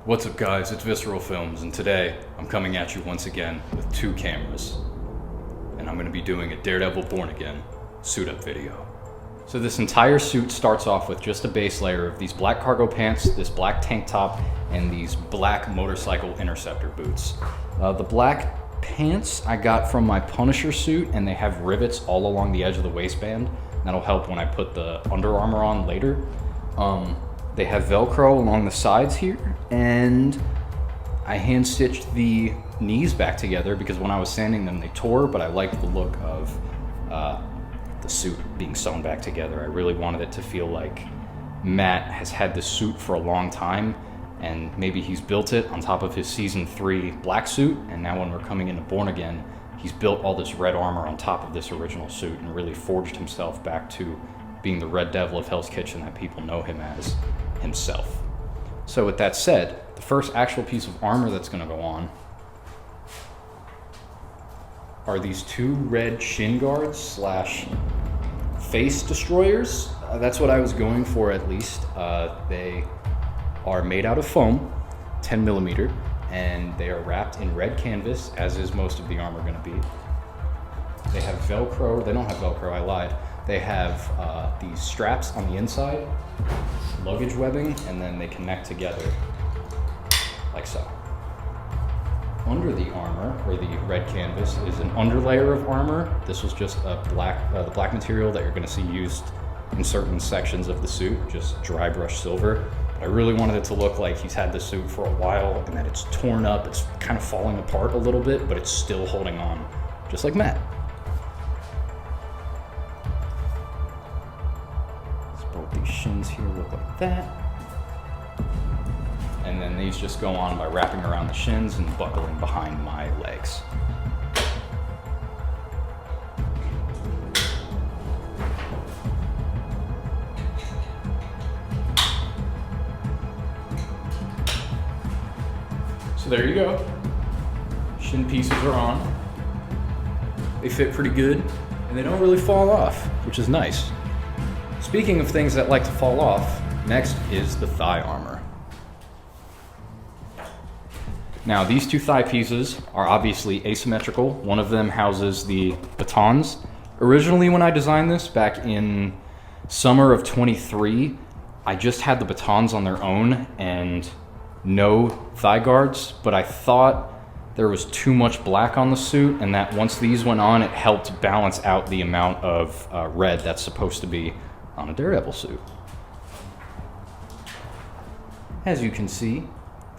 What's up guys, it's Visceral Films, and today I'm coming at you once again with two cameras. And I'm going to be doing a Daredevil Born Again suit up video. So this entire suit starts off with just a base layer of these black cargo pants, this black tank top, and these black motorcycle interceptor boots. The black pants I got from my Punisher suit, and they have rivets all along the edge of the waistband. That'll help when I put the Under Armour on later. They have Velcro along the sides here, and I hand stitched the knees back together because when I was sanding them they tore, but I liked the look of the suit being sewn back together. I really wanted it to feel like Matt has had this suit for a long time, and maybe he's built it on top of his season 3 black suit, and now when we're coming into Born Again, he's built all this red armor on top of this original suit and really forged himself back to being the Red Devil of Hell's Kitchen that people know him as himself. So with that said, the first actual piece of armor that's going to go on are these two red shin guards slash face destroyers. That's what I was going for, at least. They are made out of foam, 10 millimeter, and they are wrapped in red canvas, as is most of the armor going to be. They have Velcro. They don't have Velcro, I lied. They have these straps on the inside, luggage webbing, and then they connect together like so. Under the armor, or the red canvas, is an underlayer of armor. This was just the black material that you're going to see used in certain sections of the suit, just dry brush silver. But I really wanted it to look like he's had the suit for a while and that it's torn up, it's kind of falling apart a little bit, but it's still holding on, just like Matt. Both these shins here look like that. And then these just go on by wrapping around the shins and buckling behind my legs. So there you go. Shin pieces are on. They fit pretty good, and they don't really fall off, which is nice. Speaking of things that like to fall off, next is the thigh armor. Now, these two thigh pieces are obviously asymmetrical. One of them houses the batons. Originally, when I designed this back in summer of 23, I just had the batons on their own and no thigh guards, but I thought there was too much black on the suit, and that once these went on, it helped balance out the amount of red that's supposed to be on a Daredevil suit. As you can see,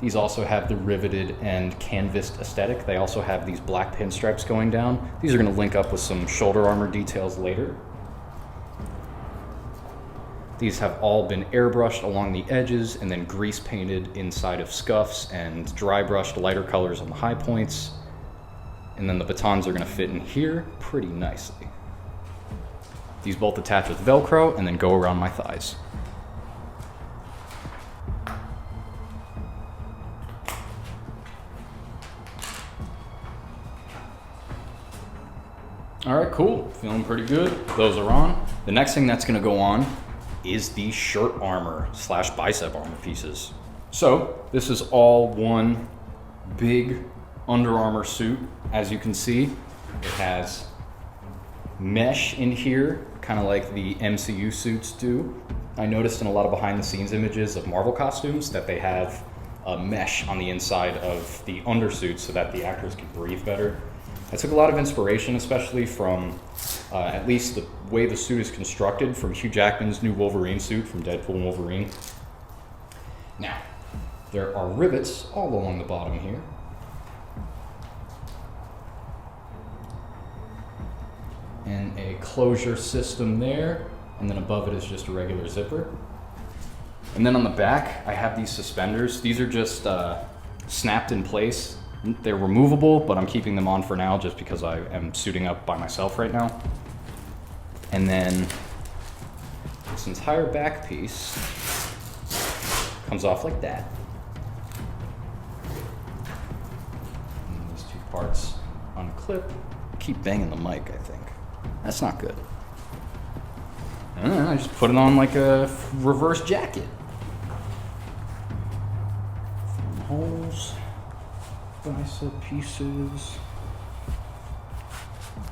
these also have the riveted and canvassed aesthetic. They also have these black pinstripes going down. These are going to link up with some shoulder armor details later. These have all been airbrushed along the edges and then grease painted inside of scuffs and dry brushed lighter colors on the high points. And then the batons are going to fit in here pretty nicely. These both attach with Velcro and then go around my thighs. All right, cool. Feeling pretty good. Those are on. The next thing that's going to go on is the shirt armor slash bicep armor pieces. So this is all one big Under Armour suit. As you can see, it has mesh in here, kind of like the MCU suits do. I noticed in a lot of behind the scenes images of Marvel costumes that they have a mesh on the inside of the undersuit so that the actors can breathe better. I took a lot of inspiration, especially from at least the way the suit is constructed, from Hugh Jackman's new Wolverine suit from Deadpool and Wolverine. Now, there are rivets all along the bottom here. And a closure system there, and then above it is just a regular zipper. And then on the back, I have these suspenders. These are just snapped in place. They're removable, but I'm keeping them on for now just because I am suiting up by myself right now. And then this entire back piece comes off like that. And these two parts unclip. Keep banging the mic, I think. That's not good. I just put it on like a reverse jacket. bicep pieces.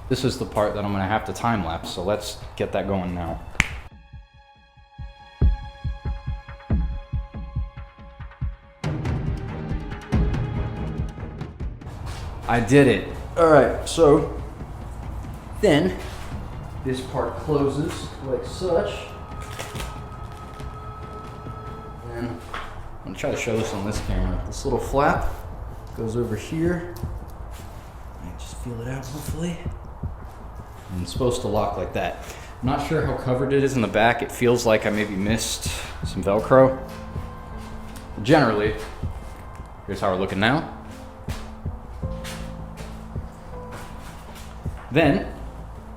This is the part that I'm gonna have to time lapse, so let's get that going now. I did it. All right, so then this part closes like such. And I'm gonna try to show this on this camera. This little flap goes over here. I just feel it out hopefully. And it's supposed to lock like that. I'm not sure how covered it is in the back. It feels like I maybe missed some Velcro. Generally, here's how we're looking now. Then,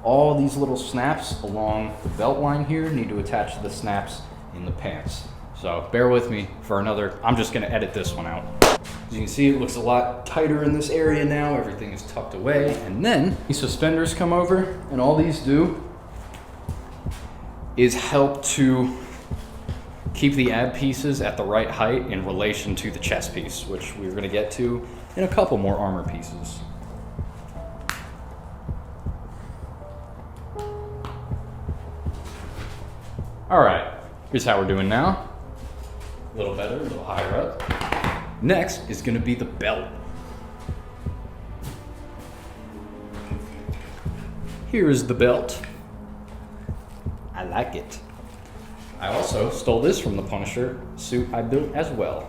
all these little snaps along the belt line here need to attach to the snaps in the pants. So bear with me for another, I'm just gonna edit this one out. As you can see, it looks a lot tighter in this area now. Everything is tucked away. And then these suspenders come over, and all these do is help to keep the ab pieces at the right height in relation to the chest piece, which we're gonna get to in a couple more armor pieces. All right, here's how we're doing now. A little better, a little higher up. Next is gonna be the belt. Here is the belt. I like it. I also stole this from the Punisher suit I built as well.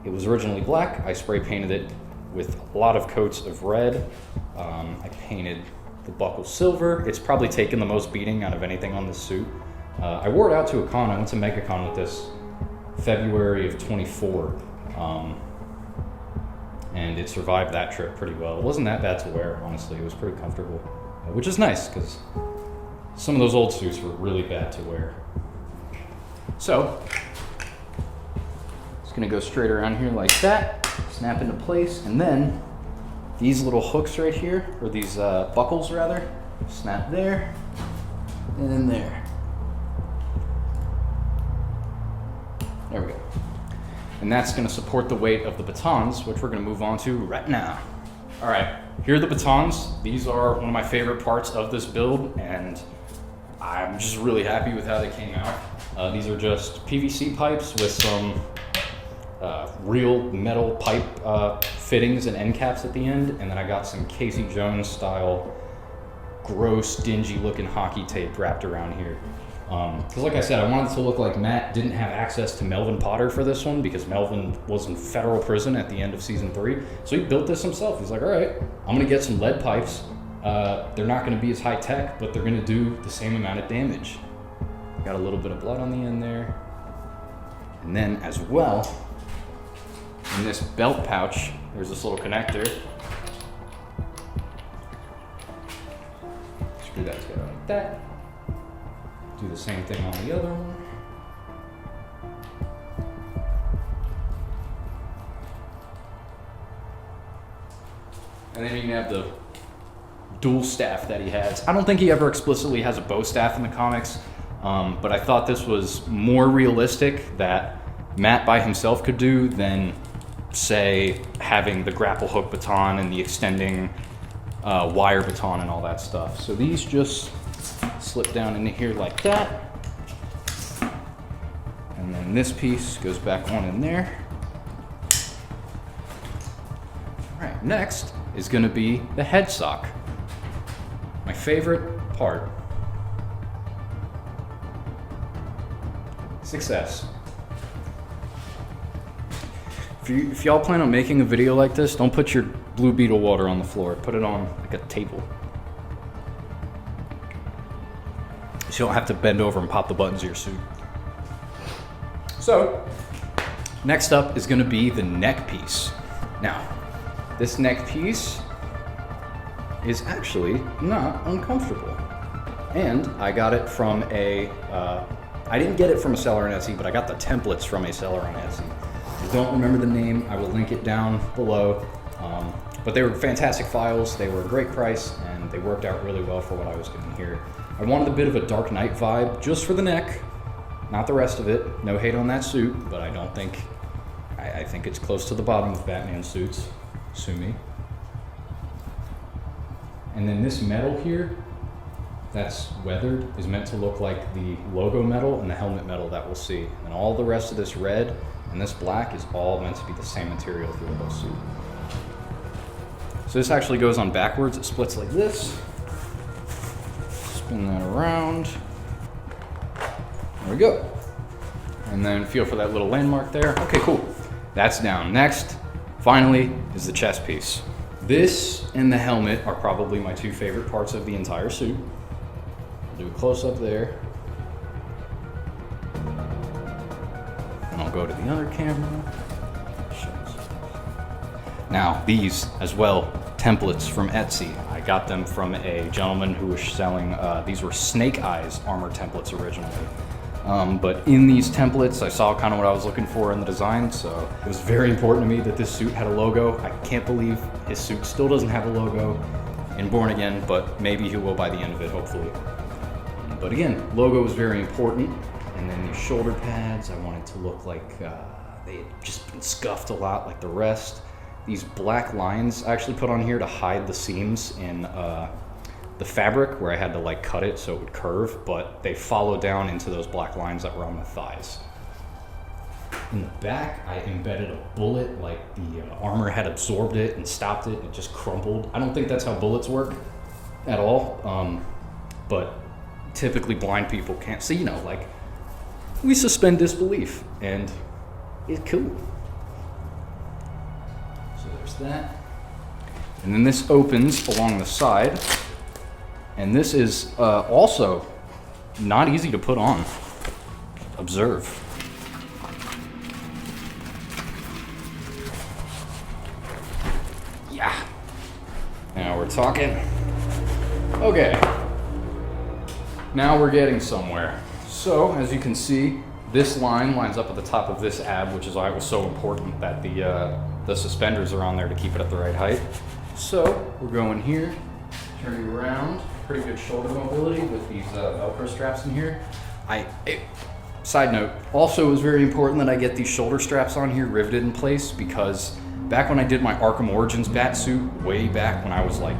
It was originally black. I spray painted it with a lot of coats of red. I painted the buckle silver. It's probably taken the most beating out of anything on this suit. I wore it out to a con. I went to MegaCon with this February of 24. And it survived that trip pretty well. It wasn't that bad to wear, honestly. It was pretty comfortable, which is nice because some of those old suits were really bad to wear. So, it's gonna go straight around here like that, snap into place, and then these little hooks right here, or these buckles rather, snap there, and then there. There we go. And that's gonna support the weight of the batons, which we're gonna move on to right now. All right, here are the batons. These are one of my favorite parts of this build, and I'm just really happy with how they came out. These are just PVC pipes with some real metal pipe fittings and end caps at the end, and then I got some Casey Jones style gross, dingy looking hockey tape wrapped around here. Because like I said, I wanted it to look like Matt didn't have access to Melvin Potter for this one because Melvin was in federal prison at the end of season 3. So he built this himself. He's like, all right, I'm gonna get some lead pipes. They're not gonna be as high tech, but they're gonna do the same amount of damage. Got a little bit of blood on the end there. And then as well, in this belt pouch, there's this little connector. Screw that together like that. Do the same thing on the other one. And then you can have the dual staff that he has. I don't think he ever explicitly has a bow staff in the comics, but I thought this was more realistic that Matt by himself could do than, say, having the grapple hook baton and the extending wire baton and all that stuff. So these just slip down into here like that. And then this piece goes back on in there. All right, next is gonna be the head sock. My favorite part. Success. If y'all plan on making a video like this, don't put your Blue Beetle water on the floor. Put it on like a table. So you don't have to bend over and pop the buttons of your suit. So, next up is gonna be the neck piece. Now, this neck piece is actually not uncomfortable. And I got it from I didn't get it from a seller on Etsy, but I got the templates from a seller on Etsy. I don't remember the name, I will link it down below. But they were fantastic files, they were a great price, and they worked out really well for what I was doing here. I wanted a bit of a Dark Knight vibe, just for the neck, not the rest of it. No hate on that suit, but I I think it's close to the bottom of Batman suits, sue me. And then this metal here, that's weathered, is meant to look like the logo metal and the helmet metal that we'll see. And all the rest of this red and this black is all meant to be the same material through the whole suit. So this actually goes on backwards. It splits like this. Spin that around. There we go. And then feel for that little landmark there. Okay, cool. That's down. Next, finally, is the chest piece. This and the helmet are probably my two favorite parts of the entire suit. I'll do a close-up there. And I'll go to the other camera. Now, these as well, templates from Etsy. I got them from a gentleman who was selling, these were Snake Eyes armor templates originally. But in these templates, I saw kind of what I was looking for in the design, so it was very important to me that this suit had a logo. I can't believe his suit still doesn't have a logo in Born Again, but maybe he will by the end of it, hopefully. But again, logo was very important. And then these shoulder pads, I wanted to look like they had just been scuffed a lot like the rest. These black lines I actually put on here to hide the seams in the fabric where I had to like cut it so it would curve, but they follow down into those black lines that were on the thighs. In the back, I embedded a bullet, like the armor had absorbed it and stopped it, and it just crumpled. I don't think that's how bullets work at all, but typically blind people can't see, you know, like, we suspend disbelief, and it's cool. So there's that. And then this opens along the side. And this is also not easy to put on. Observe. Yeah. Now we're talking. Okay. Now we're getting somewhere. So, as you can see, this line lines up at the top of this ab, which is why it was so important that the suspenders are on there to keep it at the right height. So, we're going here, turning around. Pretty good shoulder mobility with these Velcro straps in here. Side note, also it was very important that I get these shoulder straps on here riveted in place, because back when I did my Arkham Origins bat suit, way back when I was like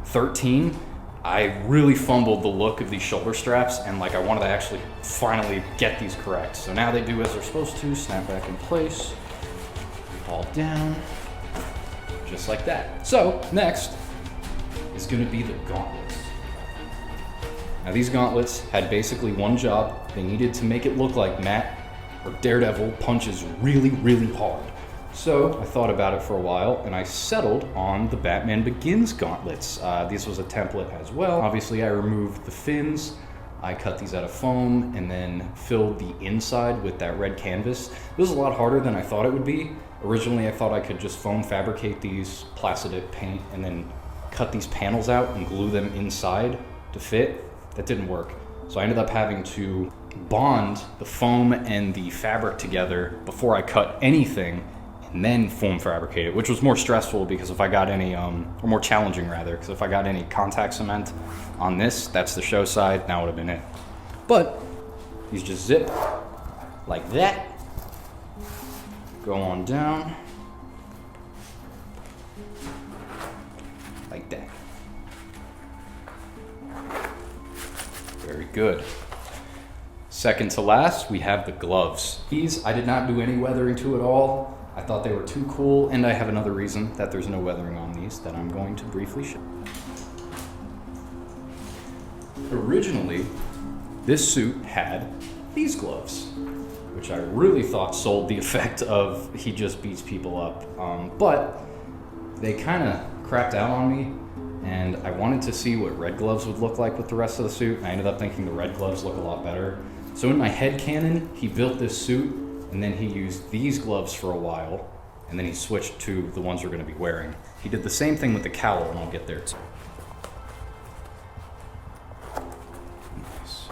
13, I really fumbled the look of these shoulder straps, and like I wanted to actually finally get these correct. So now they do as they're supposed to, snap back in place, fall down, just like that. So next is going to be the gauntlets. Now these gauntlets had basically one job. They needed to make it look like Matt or Daredevil punches really, really hard. So I thought about it for a while, and I settled on the Batman Begins gauntlets. This was a template as well. Obviously I removed the fins. I cut these out of foam and then filled the inside with that red canvas. It was a lot harder than I thought it would be. Originally I thought I could just foam fabricate these, Placidip paint, and then cut these panels out and glue them inside to fit. That didn't work. So I ended up having to bond the foam and the fabric together before I cut anything, and then foam fabricate it, which was more stressful because if I got any, or more challenging rather, because if I got any contact cement on this, that's the show side, that would have been it. But these just zip like that, go on down, like that. Very good. Second to last, we have the gloves. These, I did not do any weathering to at all. I thought they were too cool, and I have another reason that there's no weathering on these that I'm going to briefly show. Originally, this suit had these gloves, which I really thought sold the effect of he just beats people up. But they kind of crapped out on me, and I wanted to see what red gloves would look like with the rest of the suit, and I ended up thinking the red gloves look a lot better. So in my head canon, he built this suit, and then he used these gloves for a while, and then he switched to the ones we're going to be wearing. He did the same thing with the cowl, and I'll get there too. Nice.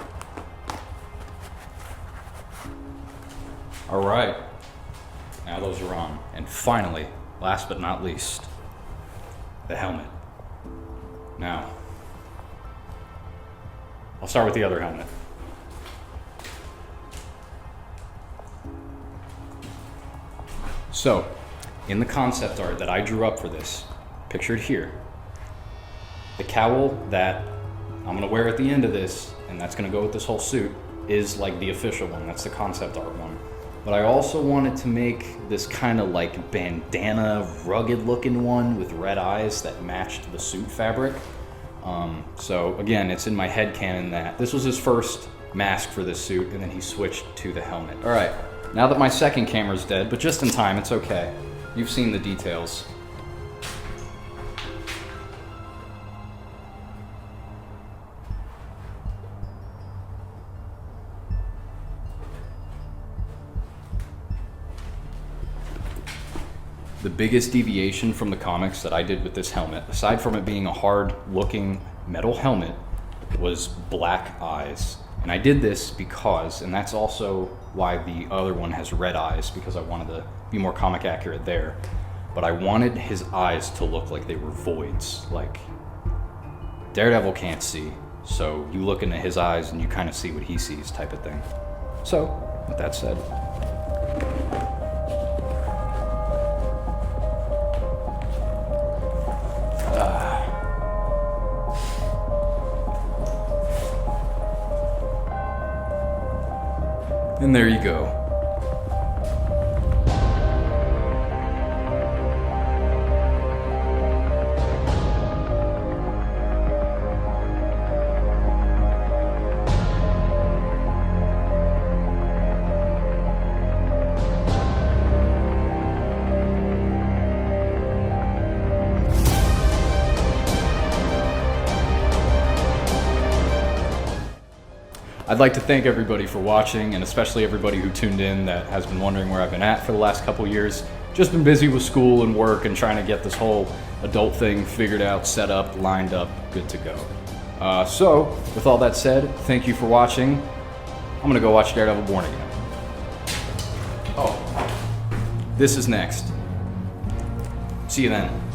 All right, now those are on. And finally, last but not least, the helmet. Now, I'll start with the other helmet. So, in the concept art that I drew up for this, pictured here, the cowl that I'm gonna wear at the end of this, and that's gonna go with this whole suit, is like the official one. That's the concept art one. But I also wanted to make this kind of like bandana, rugged looking one with red eyes that matched the suit fabric. So again, it's in my headcanon that this was his first mask for this suit, and then he switched to the helmet. All right, now that my second camera's dead, but just in time, it's okay. You've seen the details. The biggest deviation from the comics that I did with this helmet, aside from it being a hard-looking metal helmet, was black eyes. And I did this because, and that's also why the other one has red eyes, because I wanted to be more comic accurate there. But I wanted his eyes to look like they were voids, like Daredevil can't see, so you look into his eyes and you kind of see what he sees type of thing. So, with that said, and there you go. I'd like to thank everybody for watching, and especially everybody who tuned in that has been wondering where I've been at for the last couple years. Just been busy with school and work and trying to get this whole adult thing figured out, set up, lined up, good to go. So, with all that said, thank you for watching. I'm gonna go watch Daredevil Born Again. Oh, this is next. See you then.